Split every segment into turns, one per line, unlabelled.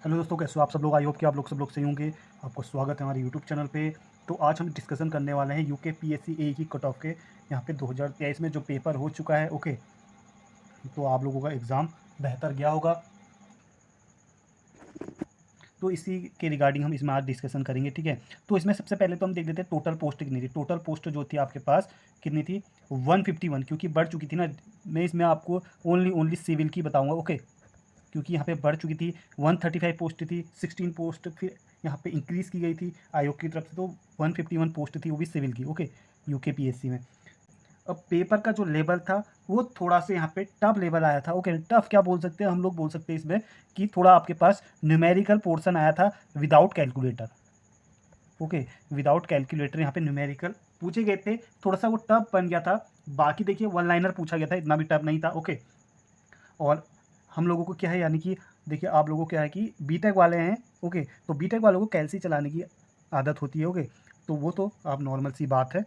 Hello दोस्तों, कैसे हो आप सब लोग। आई होप कि आप लोग सब लोग सही होंगे। आपको स्वागत है हमारे यूट्यूब चैनल पे। तो आज हम डिस्कशन करने वाले हैं यूके पीएससी ए की कट ऑफ के। यहाँ पे 2023 में जो पेपर हो चुका है, ओके, तो आप लोगों का एग्ज़ाम बेहतर गया होगा। तो इसी के रिगार्डिंग हम इसमें आज डिस्कशन करेंगे, ठीक है। तो इसमें सबसे पहले तो हम देख लेते हैं टोटल पोस्ट कितनी थी। टोटल पोस्ट जो थी आपके पास कितनी थी, 151, क्योंकि बढ़ चुकी थी ना। मैं इसमें आपको ओनली सिविल की बताऊँगा, ओके, क्योंकि यहाँ पे बढ़ चुकी थी। 135 पोस्ट थी, 16 पोस्ट फिर यहाँ पे इंक्रीज़ की गई थी आयोग की तरफ से। तो 151 पोस्ट थी, वो भी सिविल की, ओके, यूके पीएससी में। अब पेपर का जो लेवल था वो थोड़ा सा यहाँ पे टफ लेवल आया था, ओके। टफ क्या बोल सकते हैं हम लोग, बोल सकते हैं इसमें कि थोड़ा आपके पास न्यूमेरिकल पोर्शन आया था without calculator, okay. Without calculator यहाँ पे न्यूमेरिकल पूछे गए थे, थोड़ा सा वो टफ बन गया था। बाकी देखिए वन लाइनर पूछा गया था, इतना भी टफ नहीं था, ओके। और हम लोगों को क्या है, यानी कि देखिए आप लोगों को क्या है कि बीटेक वाले हैं, ओके, तो बीटेक वालों को कैलसी चलाने की आदत होती है, ओके। तो वो तो आप नॉर्मल सी बात है।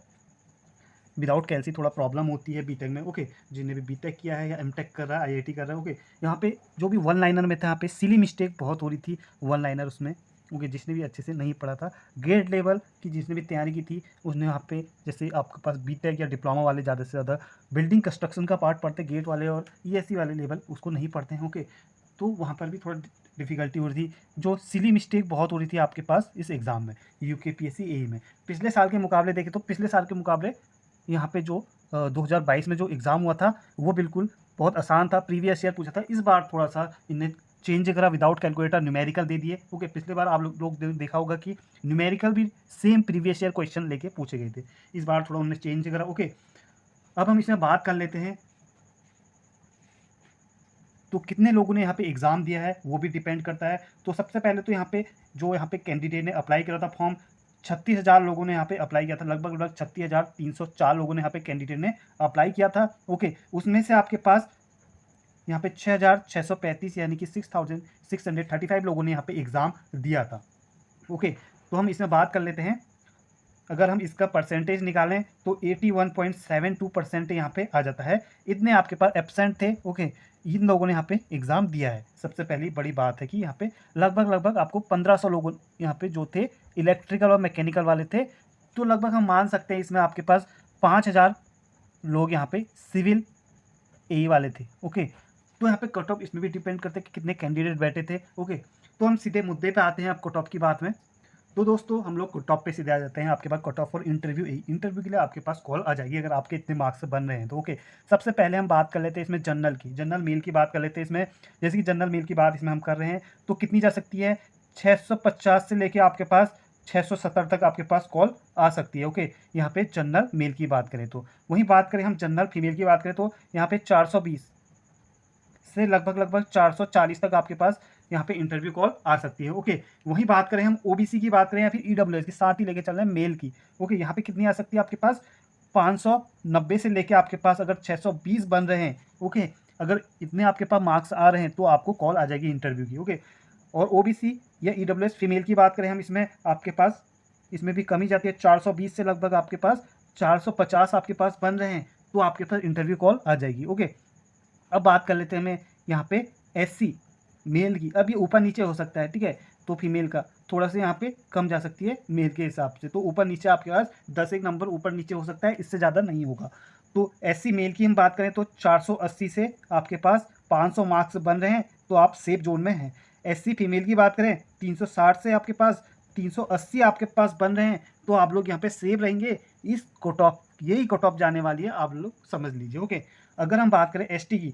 विदाउट कैलसी थोड़ा प्रॉब्लम होती है बीटेक में, ओके। जिन्हें भी बीटेक किया है या एमटेक कर रहा है, आईआईटी कर रहा है, ओके। यहाँ पे जो भी वन लाइनर में था, यहाँ पे सिली मिस्टेक बहुत हो रही थी वन लाइनर उसमें, ओके। जिसने भी अच्छे से नहीं पढ़ा था ग्रेड लेवल की, जिसने भी तैयारी की थी उसने यहाँ पे, जैसे आपके पास बीटेक या डिप्लोमा वाले ज़्यादा से ज़्यादा बिल्डिंग कंस्ट्रक्शन का पार्ट पढ़ते, गेट वाले और ईएससी वाले लेवल उसको नहीं पढ़ते हैं, ओके। तो वहाँ पर भी थोड़ा डिफ़िकल्टी हो रही थी, जो सिली मिस्टेक बहुत हो रही थी आपके पास इस एग्ज़ाम में, यूके पीएससी ए में। पिछले साल के मुकाबले देखें तो पिछले साल के मुकाबले यहाँ पे जो 2022 में जो एग्ज़ाम हुआ था वो बिल्कुल बहुत आसान था, प्रीवियस ईयर पूछा था। इस बार थोड़ा सा इन्हें चेंज करा, विदाउट कैलकुलेटर न्यूमेरिकल दे दिए, ओके। पिछले बार आप लोग देखा होगा कि न्यूमेरिकल भी सेम प्रीवियस ईयर क्वेश्चन लेके पूछे गए थे। इस बार थोड़ा उन्होंने चेंज करा, ओके। अब हम इसमें बात कर लेते हैं तो कितने लोगों ने यहाँ पे एग्ज़ाम दिया है वो भी डिपेंड करता है। तो सबसे पहले तो यहाँ पे कैंडिडेट ने अप्लाई करा था फॉर्म, 36,000 लोगों ने यहाँ पे अप्लाई किया था, लगभग 36,304 लोगों ने यहाँ पे कैंडिडेट ने अप्लाई किया था, ओके। उसमें से आपके पास यहाँ पे 6,635 यानी कि 6,635 लोगों ने यहाँ पे एग्ज़ाम दिया था, ओके। तो हम इसमें बात कर लेते हैं, अगर हम इसका परसेंटेज निकालें तो 81.72% यहाँ पे आ जाता है। इतने आपके पास एब्सेंट थे, ओके। इन लोगों ने यहाँ पे एग्ज़ाम दिया है। सबसे पहली बड़ी बात है कि यहाँ पे लगभग आपको 1500 लोगों यहाँ पे जो थे इलेक्ट्रिकल और मैकेनिकल वाले थे। तो लगभग हम मान सकते हैं इसमें आपके पास 5000 लोग यहाँ पे सिविल ए वाले थे, ओके। तो यहाँ पे कट ऑफ इसमें भी डिपेंड करते हैं कि कितने कैंडिडेट बैठे थे, ओके। तो हम सीधे मुद्दे पे आते हैं अब कट ऑफ की बात में। तो दोस्तों हम लोग कट ऑफ पे सीधे आ जाते हैं। आपके पास कट ऑफ और इंटरव्यू के लिए आपके पास कॉल आ जाएगी अगर आपके इतने मार्क्स बन रहे हैं तो, ओके। सबसे पहले हम बात कर लेते हैं इसमें जनरल की, जनरल मेल की बात कर लेते हैं इसमें। जैसे कि जनरल मेल की बात इसमें हम कर रहे हैं तो कितनी जा सकती है, 650 से लेके आपके पास 670 तक आपके पास कॉल आ सकती है, ओके। यहाँ पे जनरल मेल की बात करें तो, वहीं बात करें हम जनरल फीमेल की बात करें तो यहाँ पे 420 से लगभग 440 तक आपके पास यहाँ पे इंटरव्यू कॉल आ सकती है, ओके। वहीं बात करें हम ओबीसी की बात करें या फिर ईडब्ल्यूएस की, साथ ही लेके चल रहे हैं मेल की, ओके। यहाँ पे कितनी आ सकती है आपके पास, 590 से लेके आपके पास अगर 620 बन रहे हैं, ओके। अगर इतने आपके पास मार्क्स आ रहे हैं तो आपको कॉल आ जाएगी इंटरव्यू की, ओके। और ओबीसी या ईडब्ल्यूएस फीमेल की बात करें हम, इसमें आपके पास इसमें भी कमी जाती है, 420 से लगभग आपके पास 450 आपके पास बन रहे हैं तो आपके पास इंटरव्यू कॉल आ जाएगी, ओके। अब बात कर लेते हैं हमें यहाँ पे एससी मेल की। अब ये ऊपर नीचे हो सकता है, ठीक है। तो फीमेल का थोड़ा सा यहाँ पे कम जा सकती है मेल के हिसाब से, तो ऊपर नीचे आपके पास 10 एक नंबर ऊपर नीचे हो सकता है, इससे ज़्यादा नहीं होगा। तो एससी मेल की हम बात करें तो 480 से आपके पास 500 मार्क्स बन रहे हैं तो आप सेफ जोन में हैं। एससी फीमेल की बात करें 360 से आपके पास 380 आपके पास बन रहे हैं तो आप लोग यहाँ पे सेफ रहेंगे। इस कट ऑफ, यही कट ऑफ जाने वाली है, आप लोग समझ लीजिए, ओके। अगर हम बात करें एसटी की,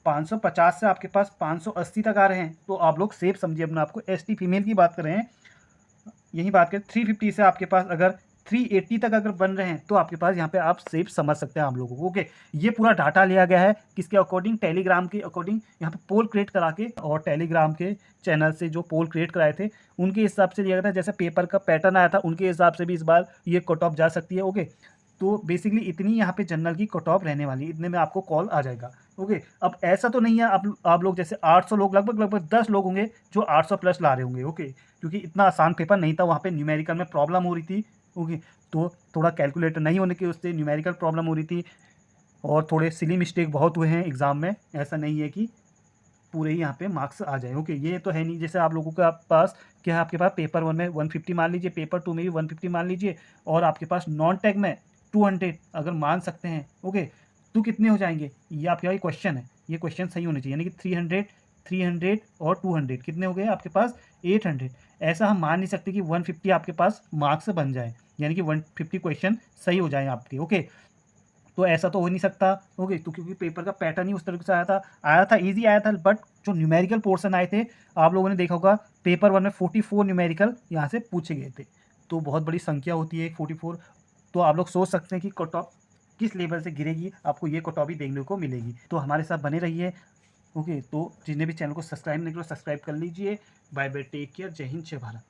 550 से आपके पास 580 तक आ रहे हैं तो आप लोग सेफ समझिए अपने आपको। एसटी फीमेल की बात कर रहे हैं, यही बात करें 350 से आपके पास अगर 380 तक अगर बन रहे हैं तो आपके पास यहाँ पे आप सेफ समझ सकते हैं आप लोगों को, ओके। ये पूरा डाटा लिया गया है किसके अकॉर्डिंग, टेलीग्राम के अकॉर्डिंग। यहाँ पे पोल क्रिएट करा के और टेलीग्राम के चैनल से जो पोल क्रिएट कराए थे उनके हिसाब से लिया गया था। जैसे पेपर का पैटर्न आया था उनके हिसाब से भी इस बार ये कट ऑफ जा सकती है, ओके। तो बेसिकली इतनी यहाँ पे जनरल की कट ऑफ रहने वाली है, इतने में आपको कॉल आ जाएगा, ओके। अब ऐसा तो नहीं है आप लोग जैसे 800 लोग, लगभग 10 लोग होंगे जो 800 प्लस ला रहे होंगे, ओके। क्योंकि इतना आसान पेपर नहीं था, वहाँ पे न्यूमेरिकल में प्रॉब्लम हो रही थी, ओके। तो थोड़ा कैलकुलेटर नहीं होने की उससे न्यूमेरिकल प्रॉब्लम हो रही थी और थोड़े सिली मिस्टेक बहुत हुए हैं एग्ज़ाम में। ऐसा नहीं है कि पूरे ही यहाँ पे मार्क्स आ जाए। ओके, ये तो है नहीं जैसे आप लोगों के पास क्या है, आपके पास पेपर 1 में 150 मान लीजिए, पेपर 2 में भी 150 मान लीजिए, और आपके पास नॉन टेक में 200 अगर मान सकते हैं। ओके, तो कितने हो जाएंगे, ये आपका क्वेश्चन है, ये क्वेश्चन सही होना चाहिए, यानी कि 300 300 और 200 कितने हो गए आपके पास 800। ऐसा हम मान नहीं सकते कि 150 आपके पास मार्क्स बन जाए, यानी कि 150 क्वेश्चन सही हो जाए आपके। ओके, तो ऐसा तो हो नहीं सकता। ओके, तो क्योंकि पेपर का पैटर्न ही उस तरीके से आया था इजी आया था, बट जो न्यूमेरिकल पोर्शन आए थे आप लोगों ने देखा होगा पेपर 1 में 44 न्यूमेरिकल यहाँ से पूछे गए थे, तो बहुत बड़ी संख्या होती है 44। तो आप लोग सोच सकते हैं कि कट ऑफ किस लेवल से गिरेगी, आपको ये कट ऑफ भी देखने को मिलेगी। तो हमारे साथ बने रहिए। ओके, तो जिसने भी चैनल को सब्सक्राइब नहीं किया सब्सक्राइब कर लीजिए। बाय बाय, टेक केयर, जय हिंद, जय भारत।